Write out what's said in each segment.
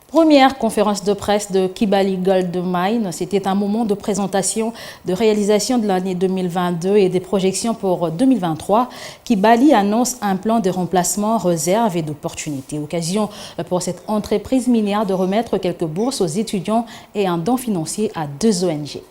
Première conférence de presse de Kibali Gold Mine, c'était un moment de présentation de réalisation de l'année 2022 et des projections pour 2023. Kibali annonce un plan de remplacement, réserve et d'opportunités. Occasion pour cette entreprise minière de remettre quelques bourses aux étudiants et un don financier à 2 ONG.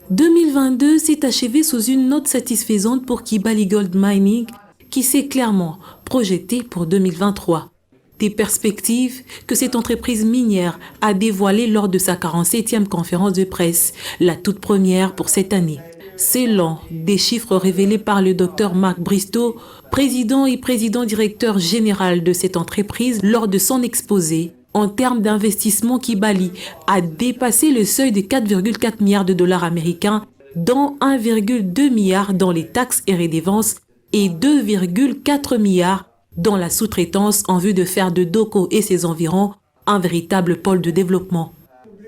2022 s'est achevé sous une note satisfaisante pour Kibali Gold Mining qui s'est clairement projeté pour 2023. Des perspectives que cette entreprise minière a dévoilées lors de sa 47e conférence de presse, la toute première pour cette année. C'est l'un des chiffres révélés par le Dr Marc Bristow, président et président-directeur général de cette entreprise lors de son exposé. En termes d'investissement, Kibali a dépassé le seuil de 4,4 milliards de dollars américains, dont 1,2 milliard dans les taxes et redevances et 2,4 milliards dans la sous-traitance en vue de faire de Doko et ses environs un véritable pôle de développement.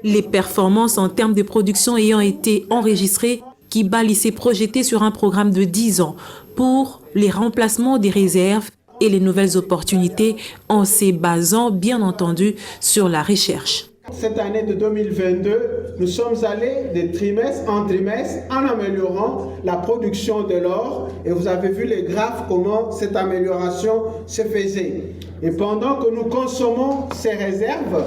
Les performances en termes de production ayant été enregistrées, Kibali s'est projeté sur un programme de 10 ans pour les remplacements des réserves et les nouvelles opportunités en se basant bien entendu sur la recherche. Cette année de 2022, nous sommes allés de trimestre en trimestre en améliorant la production de l'or et vous avez vu les graphes comment cette amélioration se faisait. Et pendant que nous consommons ces réserves,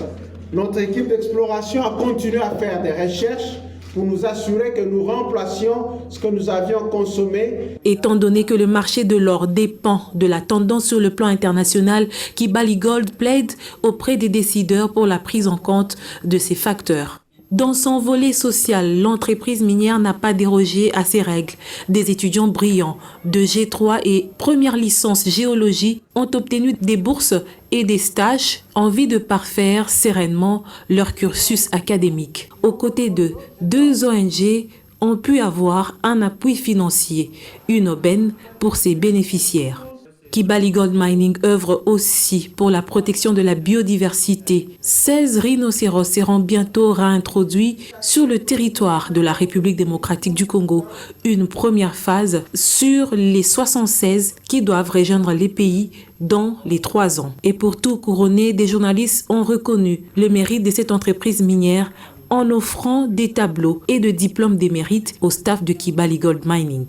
notre équipe d'exploration a continué à faire des recherches pour nous assurer que nous remplacions ce que nous avions consommé. Étant donné que le marché de l'or dépend de la tendance sur le plan international, Kibali Gold plaide auprès des décideurs pour la prise en compte de ces facteurs. Dans son volet social, l'entreprise minière n'a pas dérogé à ces règles. Des étudiants brillants de G3 et première licence géologie ont obtenu des bourses et des stages en vue de parfaire sereinement leur cursus académique. Aux côtés de 2 ONG ont pu avoir un appui financier, une aubaine pour ses bénéficiaires. Kibali Gold Mining œuvre aussi pour la protection de la biodiversité. 16 rhinocéros seront bientôt réintroduits sur le territoire de la République démocratique du Congo. Une première phase sur les 76 qui doivent rejoindre les pays dans les 3 ans. Et pour tout couronner, des journalistes ont reconnu le mérite de cette entreprise minière en offrant des tableaux et de diplômes d'émérite au staff de Kibali Gold Mining.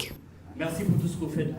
Merci pour tout ce que vous faites.